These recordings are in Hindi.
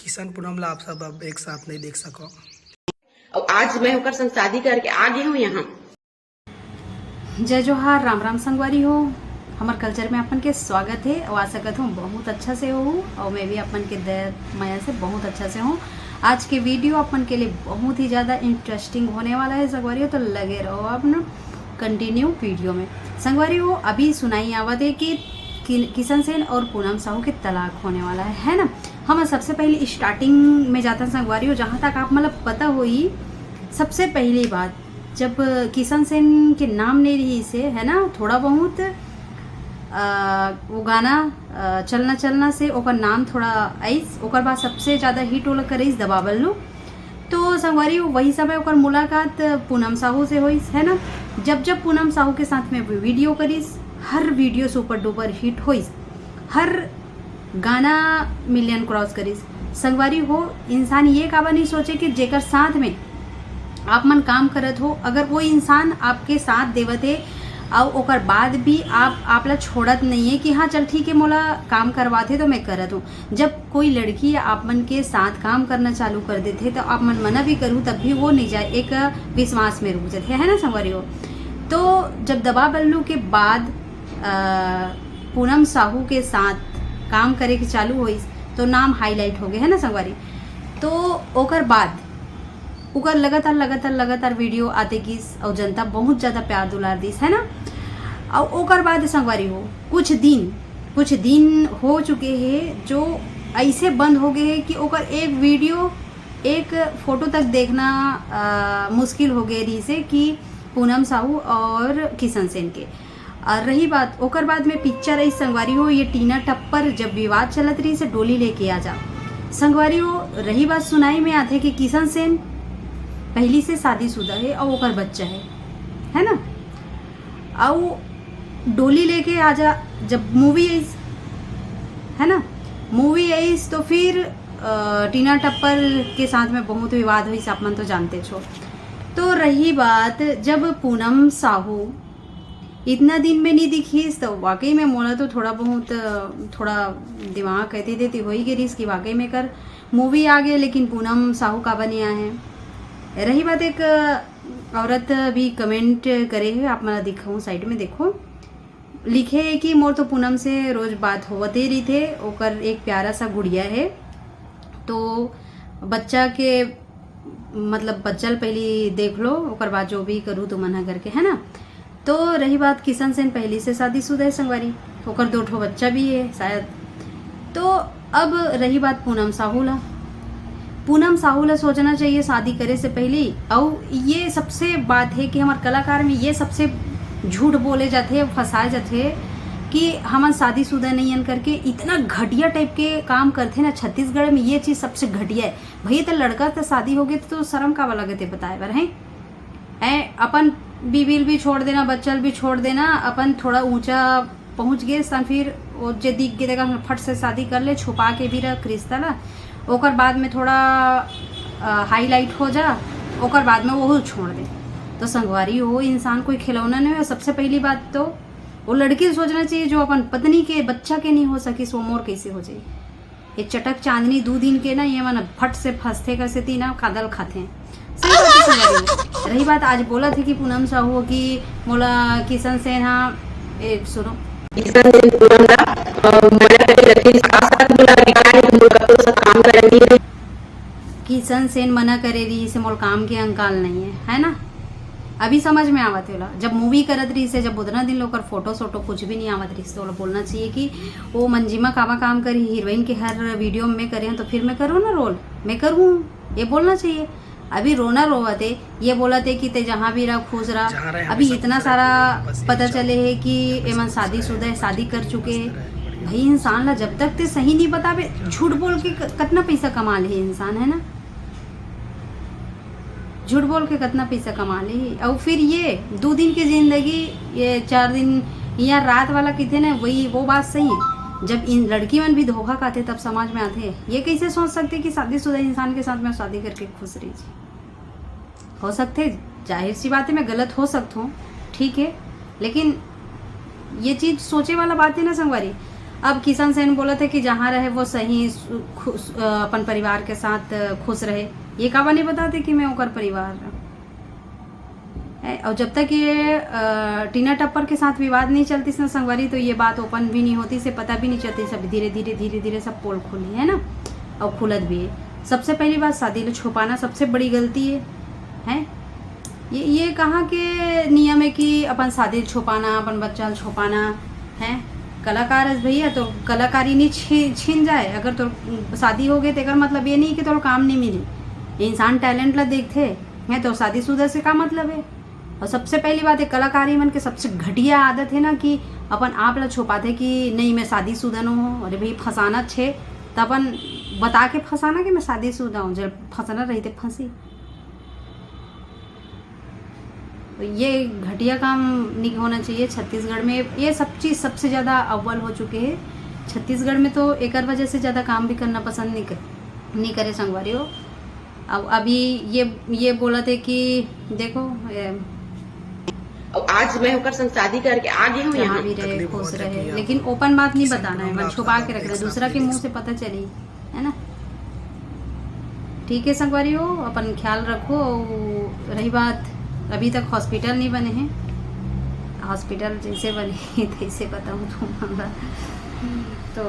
किशन पूनम ला आप सब अब एक साथ नहीं देख सको। और आज मैं होकर संग शादी करके आ गई हूँ यहाँ। जय जोहार, राम राम संगवारी हो। हमार कल्चर में अपन के स्वागत है और आशा करता हूँ बहुत अच्छा से हो और मैं भी अपन के दया माया से बहुत अच्छा से हूँ। आज के वीडियो अपन के लिए बहुत ही ज़्यादा इंटरेस्टिंग होने वाला है संगवारी हो, तो लगे रहो अपन कंटिन्यू वीडियो में। संगवारी हो, अभी सुनाई आवत है कि किशन सेन और पूनम साहू के तलाक होने वाला है ना। हम सबसे पहले स्टार्टिंग में जाते हैं संगवारी हो, जहाँ तक आप मतलब पता हुई सबसे पहली बात जब किशन सेन के नाम नहीं रही से है ना, थोड़ा बहुत वो गाना चलना चलना से ओकर नाम थोड़ा आइस, ओकर बाद सबसे ज़्यादा हिट होला करीस दबावल लो। तो संगवारी वही समय ओकर मुलाकात पूनम साहू से हुई है ना। जब जब पूनम साहू के साथ में वीडियो करीस, हर वीडियो सुपर डुपर हिट हुई, हर गाना मिलियन क्रॉस करीस। संगवारी हो, इंसान ये काबा नहीं सोचे कि जेकर साथ में आप मन काम करत हो, अगर वो इंसान आपके साथ देवत है और ओकर बाद भी आपला छोड़त नहीं है कि हाँ चल ठीक है मोला काम करवाते तो मैं करत हूँ। जब कोई लड़की आप मन के साथ काम करना चालू कर देते तो आप मन मना भी करूँ तब भी वो नहीं जाए, एक विश्वास में रुक जाते है ना संगवारी हो। तो जब दबा बल्लू के बाद पूनम साहू के साथ काम करे के चालू हुई तो नाम हाईलाइट हो गए है ना संगवारी। तो ओकर बाद ओकर लगातार वीडियो आते की और जनता बहुत ज़्यादा प्यार दुलार दिस है ना। और ओकर बाद संगवारी हो कुछ दिन हो चुके हैं जो ऐसे बंद हो गए हैं कि ओकर एक वीडियो एक फोटो तक देखना मुश्किल हो गए रही से कि पूनम साहू और किशन सेन के। और रही बात ओकर बाद में पिक्चर आई संगवारी हो, ये टीना टप्पर जब विवाद चलत रही से डोली लेके आ जा संगवारी हो। रही बात सुनाई में आते कि किशन सेन पहली से शादीशुदा है और ओकर बच्चा है ना। और डोली लेके आ जा जब मूवी आई है ना, मूवी आई तो फिर टीना टप्पर के साथ में बहुत विवाद हुई, आप मन तो जानते छो। तो रही बात जब पूनम साहू इतना दिन में नहीं दिखी तो वाकई में मोला तो थोड़ा दिमाग कहती देती हो ही गई कि वाकई में कर मूवी आ गए, लेकिन पूनम साहू का बनिया है। रही बात एक औरत भी कमेंट करे है, आप मला दिखाऊँ साइड में देखो, लिखे है कि मोर तो पूनम से रोज बात होते रही थे, ओकर एक प्यारा सा गुड़िया है तो बच्चा के मतलब बच्चल पहली देख लो ओकर बाद जो भी करूँ तो मना करके है ना। तो रही बात किशन सेन पहली से शादीशुदा है संगवारी, ओकर 2 बच्चा भी है शायद। तो अब रही बात पूनम साहू ला सोचना चाहिए शादी करे से पहले। और ये सबसे बात है कि हमारे कलाकार में ये सबसे झूठ बोले जाते फंसाए जाते कि हम शादीशुदा नहीं अन करके इतना घटिया टाइप के काम करते ना। छत्तीसगढ़ में ये चीज़ सबसे घटिया है भैया। तो लड़का तो शादी हो गए तो शर्म का वाला गए बताए बार है अपन बीबील भी छोड़ देना, बच्चल भी छोड़ देना, अपन थोड़ा ऊंचा पहुंच गए फिर वो जे दिख गए देखा फट से शादी कर ले, छुपा के भी रख रिश्ता ला, ओकर बाद में थोड़ा हाईलाइट हो जा, ओकर बाद में वो छोड़ दे। तो संगवारी हो, इंसान कोई खिलौना नहीं हो। सबसे पहली बात तो वो लड़की सोचना चाहिए जो अपन पत्नी के बच्चा के नहीं हो सकी सो मोर कैसे हो जाए। ये चटक चांदनी 2 दिन के ना ये मन फट से फंसते कैसे थी ना कादल खाते हैं। सही बात है संगवारी। रही बात आज बोला थी कि पूनम साहू की मोला किशन सेन हाँ सुनो किशन सेन मना करे रही से मोल काम के अंकाल नहीं है ना। अभी समझ में आवत होला जब मूवी करत रही से, जब उतना दिन लोग फोटो सोटो कुछ भी नहीं आवत रही से, तो बोलना चाहिए कि वो मंजिमा कावा काम करी हीरोइन के हर वीडियो में करे तो फिर मैं करूँ ना रोल, मैं करूँ, ये बोलना चाहिए। अभी रोना रोवते ये बोला थे कि ते जहाँ भी रहा खुश रहा। अभी इतना सारा पता चले है कि एमन शादीशुदा है, शादी कर चुके हैं। भाई इंसान ला जब तक ते सही नहीं बतावे, झूठ बोल के कितना पैसा कमा ले इंसान है ना, झूठ बोल के कितना पैसा कमा ले। और फिर ये 2 दिन की जिंदगी, ये 4 दिन या रात वाला कितने ना, वही वो बात सही है। जब इन लड़की मन भी धोखा खाते तब समझ में आते हैं। ये कैसे सोच सकते कि शादीशुदा इंसान के साथ में शादी करके खुश रही हो सकते, जाहिर सी बात है मैं गलत हो सकता हूँ ठीक है, लेकिन ये चीज़ सोचे वाला बात है ना संगवारी। अब किशन सेन बोला था कि जहाँ रहे वो सही अपन परिवार के साथ खुश रहे। ये काबा नहीं बताते कि मैं ओकर परिवार और जब तक ये टीना टप्पर के साथ विवाद नहीं चलती ना संगवारी, तो ये बात ओपन भी नहीं होती, से पता भी नहीं चलती। सब धीरे धीरे सब पोल खुली है ना, और खुलत भी है। सबसे पहली बात, शादी को छुपाना सबसे बड़ी गलती है। ये कहाँ के नियम है कि अपन शादी छुपाना, अपन बच्चा छुपाना है। कलाकार है भैया, तो कलाकारी नहीं छीन जाए। अगर तो शादी हो गई तो मतलब ये नहीं कि तो काम नहीं मिली। इंसान टैलेंट ला देखते हैं, तो शादीशुदा से का मतलब है। और सबसे पहली बात है, कलाकारी मन के सबसे घटिया आदत है ना कि अपन आप ला छुपाते कि नहीं मैं शादीशुदा न हूँ। अरे भाई फंसाना छे तो अपन बता के फंसाना कि मैं शादीशुदा हूँ। जब फंसाना रही थे फंसी। तो ये घटिया काम नहीं होना चाहिए छत्तीसगढ़ में। ये सब चीज़ सबसे ज़्यादा अव्वल हो चुके हैं छत्तीसगढ़ में। तो एक वजह से ज़्यादा काम भी करना पसंद नहीं करे संगवारी हो। अब अभी ये बोला थे कि देखो आज मैं होकर संग शादी करके आ गई हूँ यहाँ भी रहे खुश रहे, लेकिन ओपन बात नहीं बताना है, मन छुपा के रखना है, दूसरा के मुंह से पता चली है ना। ठीक है संगवारी हो, अपन ख्याल रखो। रही बात, अभी तक हॉस्पिटल नहीं बने हैं। हॉस्पिटल जैसे बने तैसे बताऊँ तुम्हारा। तो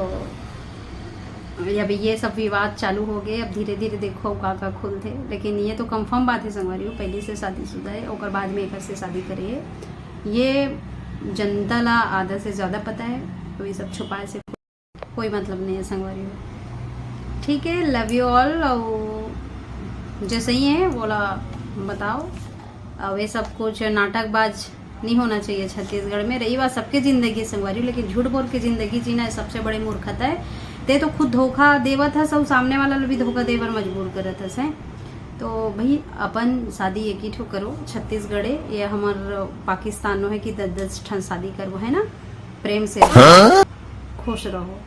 अभी ये सब विवाद चालू हो गए। अब धीरे धीरे देखो का खुलते। लेकिन ये तो कंफर्म बात है संगवारी हो, पहले से शादीशुदा है और बाद में एक से शादी करी है। ये जनता ला आधा से ज़्यादा पता है, तो ये सब छुपाए से कोई मतलब नहीं है संगवारी हो। ठीक है, लव यू ऑल। और जो सही है बोला बताओ। अब ये सब कुछ नाटकबाज नहीं होना चाहिए छत्तीसगढ़ में। रही बात सबके ज़िंदगी संगवारी, लेकिन झूठ बोल के ज़िंदगी जीना है सबसे बड़ी मूर्खता है। ते तो खुद धोखा देवत है, सब सामने वाला भी धोखा देवर मजबूर करत है। तो भाई अपन शादी एक ही ठो करो छत्तीसगढ़ ये हमार पाकिस्तान है कि 10 ठन शादी करवो है ना। प्रेम से रहो, खुश रहो,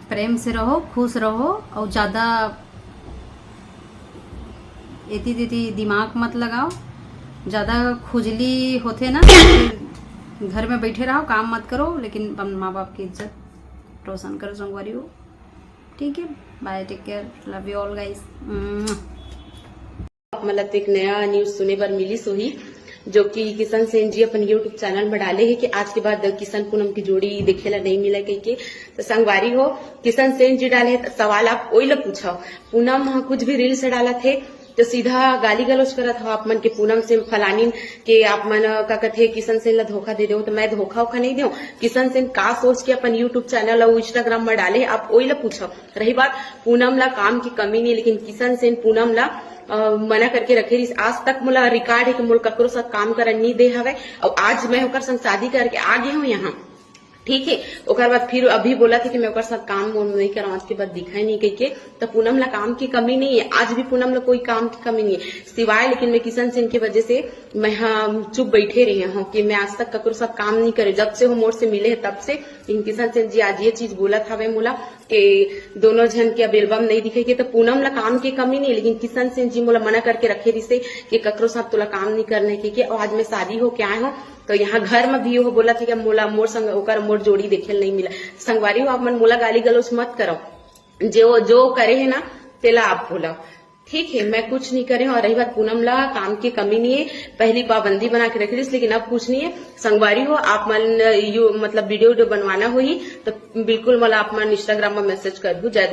प्रेम से रहो, खुश रहो। और ज़्यादा एती दिमाग मत लगाओ। ज़्यादा खुजली होते ना, घर में बैठे रहो, काम मत करो, लेकिन अपन माँ बाप की इज्जत रोशन करो संगवारी हो। ठीक है, bye, take care, love you all guys. मतलब एक नया न्यूज सुने पर मिली सोही, जो कि किशन सेन जी अपन यूट्यूब चैनल में डाले है कि आज के बाद किशन पूनम की जोड़ी देखेला नहीं मिला कही के। तो संगवारी हो, किशन सेन जी डाले सवाल आप वही ला पूछो। पूनम कुछ भी रील से डाला थे तो सीधा गाली गलौज करत हो आप मन के पूनम से फलानी के आप मन का कथे किशन सेन ला धोखा दे दो। तो मैं धोखा नहीं दे। किशन सेन का सोच के अपन यूट्यूब चैनल और इंस्टाग्राम में डाले आप वही ला पूछो। रही बात पूनम ला काम की कमी नहीं, लेकिन किशन सेन पूनम ला मना करके रखे रही। आज तक मोला रिकॉर्ड है कि मोल ककरो साथ काम करन नहीं दे हवे। और आज मैं होकर संग शादी करके आ गई हूँ यहाँ। ठीक है, ओकर बाद फिर अभी बोला था कि मैं ओकर साथ काम नहीं करा। आज के बाद दिखाई नहीं कही के। तो पूनम ला काम की कमी नहीं है, आज भी पूनम ला कोई काम की कमी नहीं है सिवाय, लेकिन मैं किशन सेन की वजह से मैं चुप बैठे रही हूँ कि मैं आज तक ककरो साथ काम नहीं करे। जब से वो मोर से मिले है तब से। लेकिन किशन सेन जी आज ये चीज बोला था मोला कि दोनों जन के अब एल्बम नहीं दिखेगी। तो पूनम ला काम की कमी नहीं, लेकिन किशन सेन जी मोला मना करके रखे रही से कि ककरो साथ तोला काम नहीं करने के। और आज मैं शादी हो के आए हूँ, तो यहाँ घर में भी वो बोला था कि मोला मोर संग ओकर मोर जोड़ी देखे नहीं मिला। संगवारी हो, आप मन मोला गाली गलौज मत करो। जो करे है ना तेला आप बोला। ठीक है, मैं कुछ नहीं करे। और रही बात पूनम ला काम की कमी नहीं है, पहली पाबंदी बना के रखी, लेकिन अब कुछ नहीं है। संगवारी हो, आप मन मतलब वीडियो बनवाना हुई तो बिल्कुल मला आप मन इंस्टाग्राम में मैसेज कर दू। जय